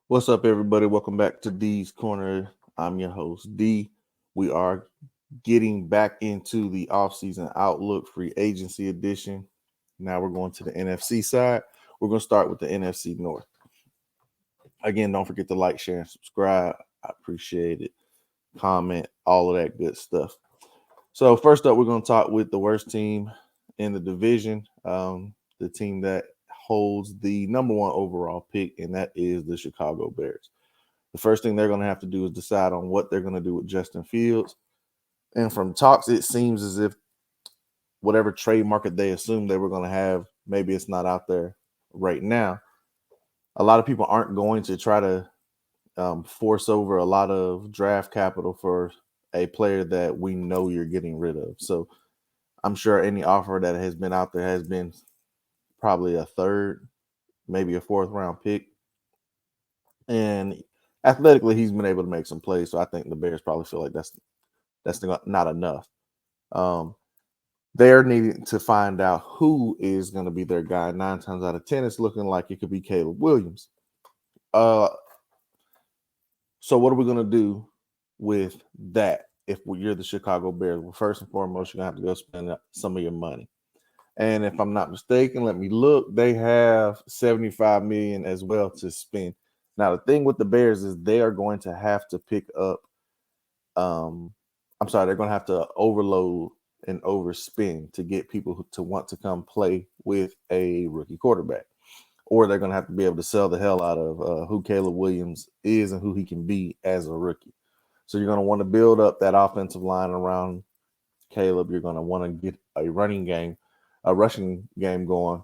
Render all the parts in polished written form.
What's up, everybody? Welcome back to D's Corner. I'm your host, D. We are getting back into the offseason outlook free agency edition. Now we're going to the NFC side. We're going to start with the NFC North. Again, don't forget to like, share, and subscribe. I appreciate it. Comment, all of that good stuff. So first up, we're going to talk with the worst team in the division, the team that holds the number one overall pick, and that is the Chicago Bears. The first thing they're going to have to do is decide on what they're going to do with Justin Fields. And from talks, it seems as if whatever trade market they assumed they were going to have, maybe it's not out there right now. A lot of people aren't going to try to force over a lot of draft capital for a player that we know you're getting rid of. So I'm sure any offer that has been out there has been probably a third, maybe a fourth round pick. And athletically, he's been able to make some plays. So I think the Bears probably feel like that's not enough. They're needing to find out who is going to be their guy. 9 times out of 10, it's looking like it could be Caleb Williams. So what are we going to do with that if you're the Chicago Bears? Well, first and foremost, you're going to have to go spend some of your money. And if I'm not mistaken, let me look. They have $75 million as well to spend. Now, the thing with the Bears is they are going to have to pick up they're going to have to overload and overspend to get people to want to come play with a rookie quarterback. Or they're going to have to be able to sell the hell out of who Caleb Williams is and who he can be as a rookie. So you're going to want to build up that offensive line around Caleb. You're going to want to get a rushing game going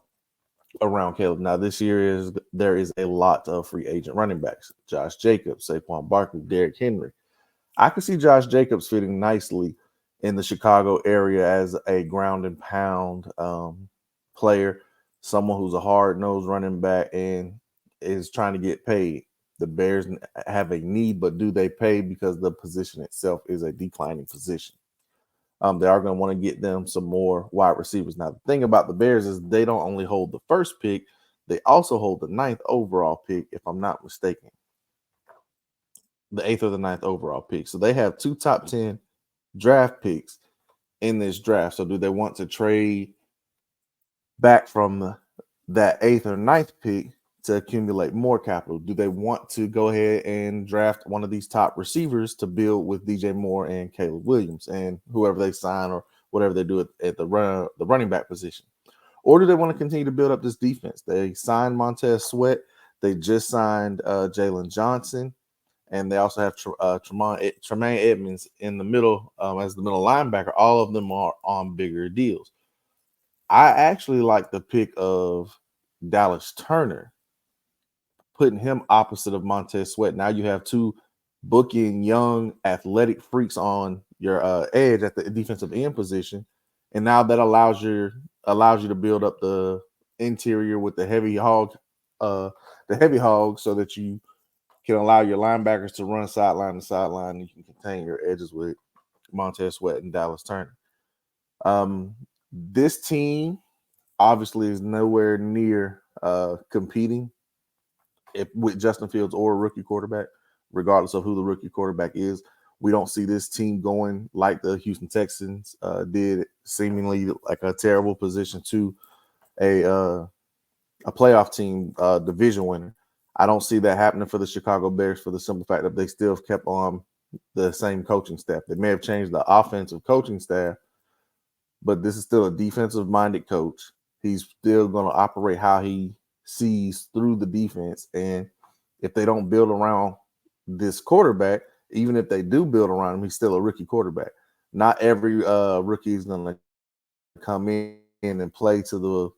around Caleb. Now, this year there is a lot of free agent running backs. Josh Jacobs, Saquon Barkley, Derrick Henry. I could see Josh Jacobs fitting nicely in the Chicago area as a ground and pound player, someone who's a hard-nosed running back and is trying to get paid. The Bears have a need, but do they pay because the position itself is a declining position? They are going to want to get them some more wide receivers. Now, the thing about the Bears is they don't only hold the first pick, they also hold the 9th overall pick, if I'm not mistaken. The 8th or the 9th overall pick. So they have 2 top 10 draft picks in this draft. So do they want to trade back from that 8th or 9th pick to accumulate more capital? Do they want to go ahead and draft one of these top receivers to build with DJ Moore and Caleb Williams and whoever they sign or whatever they do at the running back position? Or do they want to continue to build up this defense? They signed Montez Sweat. They just signed Jalen Johnson. And they also have Tremaine Edmonds in the middle as the middle linebacker. All of them are on bigger deals. I actually like the pick of Dallas Turner, putting him opposite of Montez Sweat. Now you have 2 booking young athletic freaks on your edge at the defensive end position. And now that allows you to build up the interior with the heavy hog so that you can allow your linebackers to run sideline to sideline. You can contain your edges with Montez Sweat and Dallas Turner. This team obviously is nowhere near competing with Justin Fields or a rookie quarterback, regardless of who the rookie quarterback is. We don't see this team going like the Houston Texans did, seemingly like a terrible position to a playoff team, division winner. I don't see that happening for the Chicago Bears for the simple fact that they still have kept on the same coaching staff. They may have changed the offensive coaching staff, but this is still a defensive-minded coach. He's still going to operate how he sees through the defense. And if they don't build around this quarterback, even if they do build around him, he's still a rookie quarterback. Not every rookie is going to come in and play to the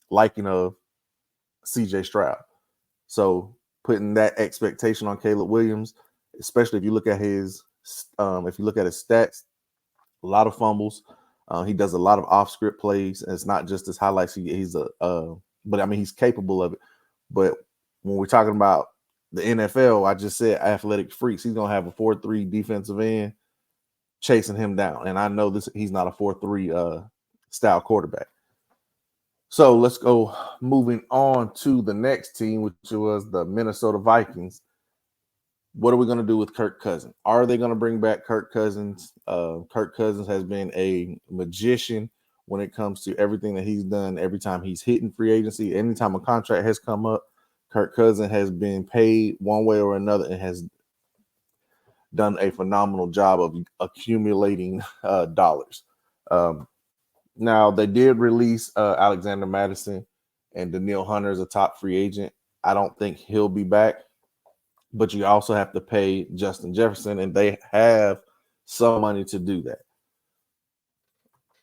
liking of C.J. Stroud. So putting that expectation on Caleb Williams especially if you look at his stats, a lot of fumbles. He does a lot of off script plays, and it's not just his highlights. But I mean, he's capable of it. But when we're talking about the NFL, I just said athletic freaks. He's gonna have a 4-3 defensive end chasing him down, and I know this. He's not a 4-3 style quarterback. So let's go moving on to the next team, which was the Minnesota Vikings. What are we going to do with Kirk Cousins? Are they going to bring back Kirk Cousins? Kirk Cousins has been a magician when it comes to everything that he's done. Every time he's hitting free agency, anytime a contract has come up, Kirk Cousins has been paid one way or another and has done a phenomenal job of accumulating dollars. Now, they did release Alexander Madison, and Daniil Hunter is a top free agent. I don't think he'll be back. But you also have to pay Justin Jefferson, and they have some money to do that.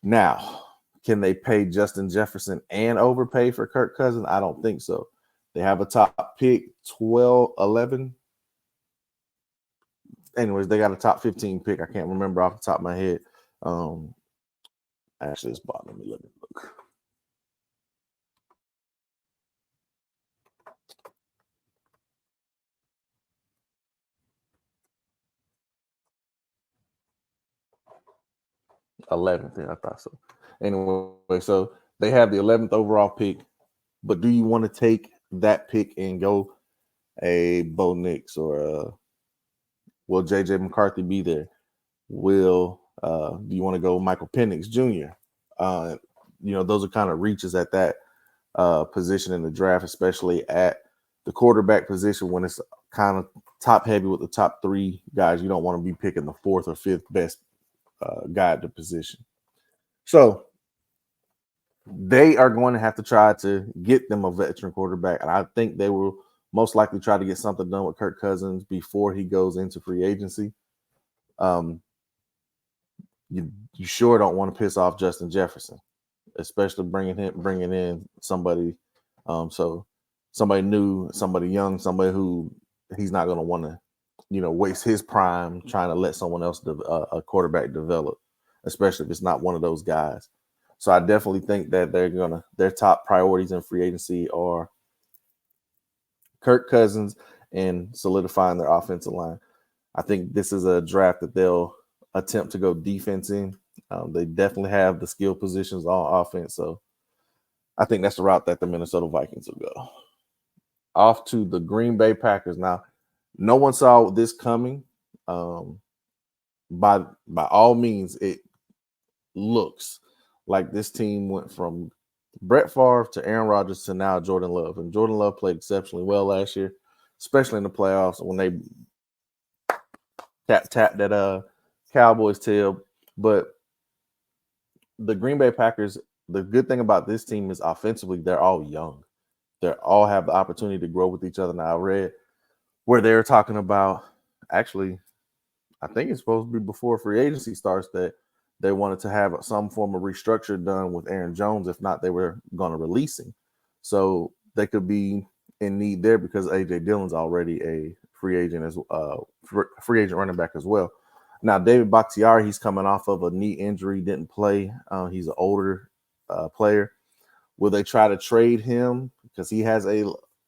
Now, can they pay Justin Jefferson and overpay for Kirk Cousins? I don't think so. They have a top pick, 11. Anyways, they got a top 15 pick. I can't remember off the top of my head. Actually, it's bottom. Let me look. $11th, I thought so. Anyway, so they have the 11th overall pick, but do you want to take that pick and go a Bo Nix or will JJ McCarthy be there? Do you want to go Michael Penix Jr.? Those are kind of reaches at that position in the draft, especially at the quarterback position when it's kind of top heavy with the top three guys. You don't want to be picking the fourth or fifth best guy at the position. So they are going to have to try to get them a veteran quarterback. And I think they will most likely try to get something done with Kirk Cousins before he goes into free agency. You sure don't want to piss off Justin Jefferson, especially bringing in somebody, so somebody new, somebody young, somebody who he's not going to want to, waste his prime trying to let someone else, a quarterback, develop, especially if it's not one of those guys. So I definitely think that their top priorities in free agency are Kirk Cousins and solidifying their offensive line. I think this is a draft that they'll attempt to go defense in. They definitely have the skill positions on offense. So I think that's the route that the Minnesota Vikings will go. Off to the Green Bay Packers. Now, no one saw this coming. By all means, it looks like this team went from Brett Favre to Aaron Rodgers to now Jordan Love. And Jordan Love played exceptionally well last year, especially in the playoffs when they tapped that Cowboys tail. But the Green Bay Packers, the good thing about this team is offensively, they're all young. They all have the opportunity to grow with each other. Now, I read where they're talking about, actually, I think it's supposed to be before free agency starts, that they wanted to have some form of restructure done with Aaron Jones. If not, they were going to release him. So they could be in need there because A.J. Dillon's already a free agent free agent running back as well. Now, David Bakhtiari, he's coming off of a knee injury, didn't play. He's an older player. Will they try to trade him because he has a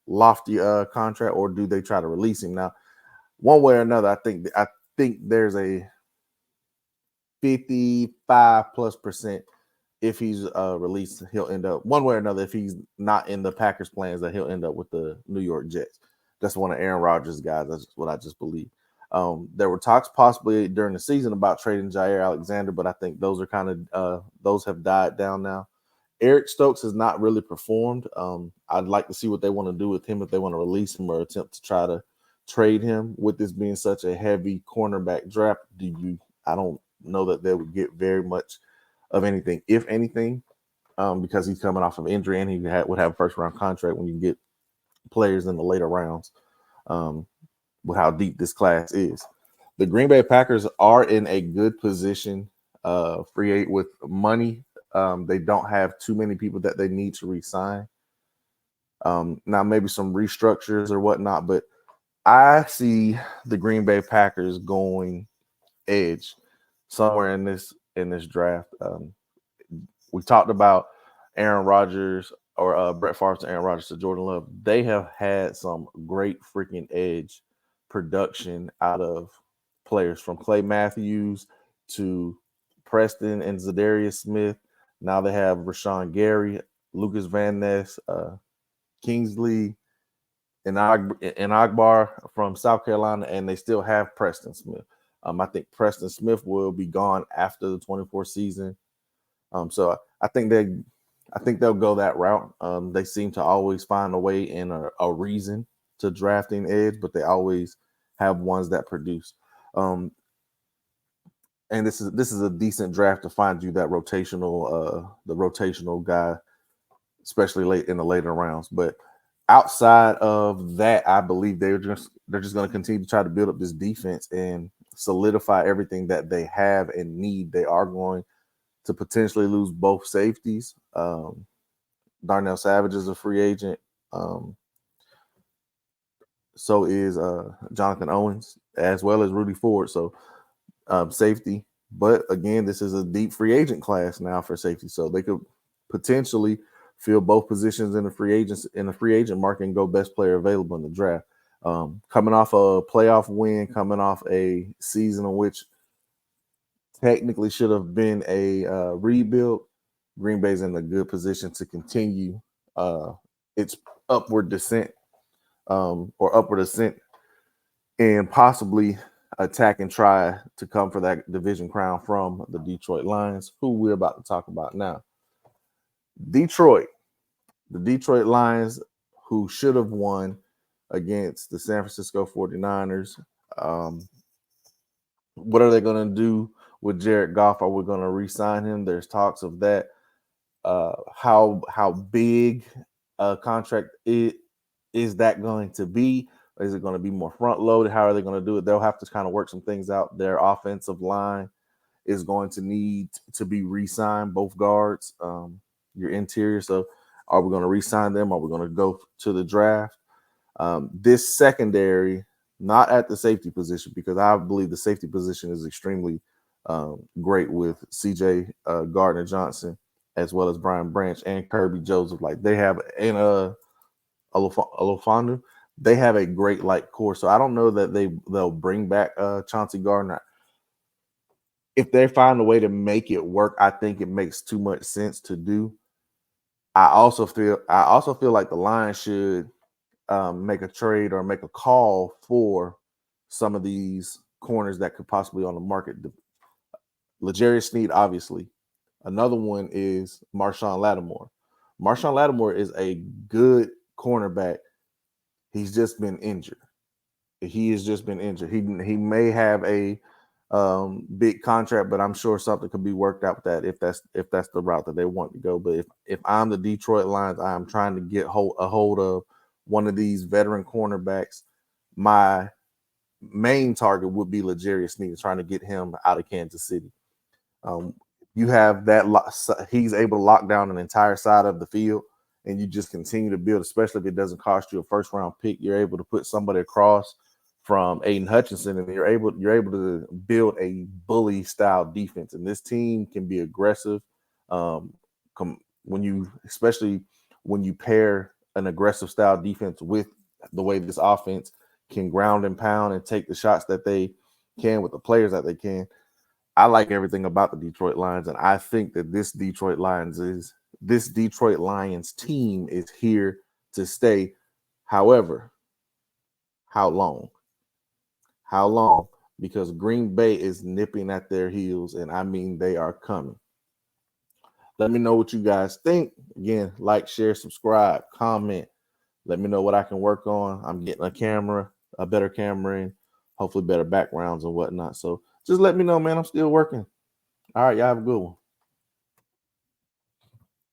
lofty contract, or do they try to release him? Now, one way or another, I think there's a 55+% if he's released, he'll end up one way or another. If he's not in the Packers' plans, that he'll end up with the New York Jets. That's one of Aaron Rodgers' guys. That's what I just believe. There were talks possibly during the season about trading Jair Alexander, but I think those are kind of those have died down now. Eric Stokes has not really performed. I'd like to see what they want to do with him, if they want to release him or attempt to try to trade him. With this being such a heavy cornerback draft, I don't know that they would get very much of anything, if anything, because he's coming off of injury and he would have a first-round contract when you get players in the later rounds, with how deep this class is. The Green Bay Packers are in a good position, free with money. They don't have too many people that they need to re-sign. Now, maybe some restructures or whatnot, but I see the Green Bay Packers going edge somewhere in this draft. We talked about Aaron Rodgers or Brett Favre to Aaron Rodgers to Jordan Love. They have had some great freaking edge production out of players from Clay Matthews to Preston and Zadarius Smith. Now they have Rashawn Gary, Lucas Van Ness, Kingsley, and Akbar from South Carolina, and they still have Preston Smith. I think Preston Smith will be gone after the 24 season. So I think they'll go that route. They seem to always find a way and a reason to drafting edge, but they always have ones that produce. And this is a decent draft to find you that rotational guy, especially late in the later rounds. But outside of that, I believe they're just going to continue to try to build up this defense and solidify everything that they have and need. They are going to potentially lose both safeties. Darnell Savage is a free agent. So is Jonathan Owens, as well as Rudy Ford. So safety. But again, this is a deep free agent class now for safety. So they could potentially fill both positions in the free agent market and go best player available in the draft. Coming off a playoff win, coming off a season in which technically should have been a rebuild, Green Bay's in a good position to continue its upward descent or upward ascent and possibly attack and try to come for that division crown from the Detroit Lions, who we're about to talk about now. The Detroit Lions, who should have won against the San Francisco 49ers. What are they going to do with Jared Goff? Are we going to re-sign him? There's talks of that. How big a contract is that going to be? Is it going to be more front loaded? How are they going to do it? They'll have to kind of work some things out. Their offensive line is going to need to be re-signed, both guards, your interior. So are we going to re-sign them? Are we going to go to the draft? This secondary, not at the safety position, because I believe the safety position is extremely great with CJ Gardner-Johnson, as well as Brian Branch and Kirby Joseph. Like they have, and Alofondu, they have a great core. So I don't know that they'll bring back Chauncey Gardner. If they find a way to make it work, I think it makes too much sense to do. I also feel like the Lions should make a trade or make a call for some of these corners that could possibly be on the market. L'Jarius Sneed, obviously. Another one is Marshawn Lattimore. Marshawn Lattimore is a good cornerback. He's just been injured. He may have a big contract, but I'm sure something could be worked out with that if that's the route that they want to go. But if I'm the Detroit Lions, I'm trying to get a hold of one of these veteran cornerbacks. My main target would be L'Jarius Sneed, trying to get him out of Kansas City. You have that he's able to lock down an entire side of the field, and you just continue to build, especially if it doesn't cost you a first round pick. You're able to put somebody across from Aiden Hutchinson, and you're able to build a bully style defense. And this team can be aggressive. Especially when you pair an aggressive style defense with the way this offense can ground and pound and take the shots that they can with the players that they can. I like everything about the Detroit Lions, and I think that this Detroit Lions team is here to stay. However, how long? How long? Because Green Bay is nipping at their heels, and I mean they are coming. Let me know what you guys think. Again, like, share, subscribe, comment. Let me know what I can work on. I'm getting a better camera, and hopefully better backgrounds and whatnot. So just let me know, man. I'm still working. All right, y'all have a good one.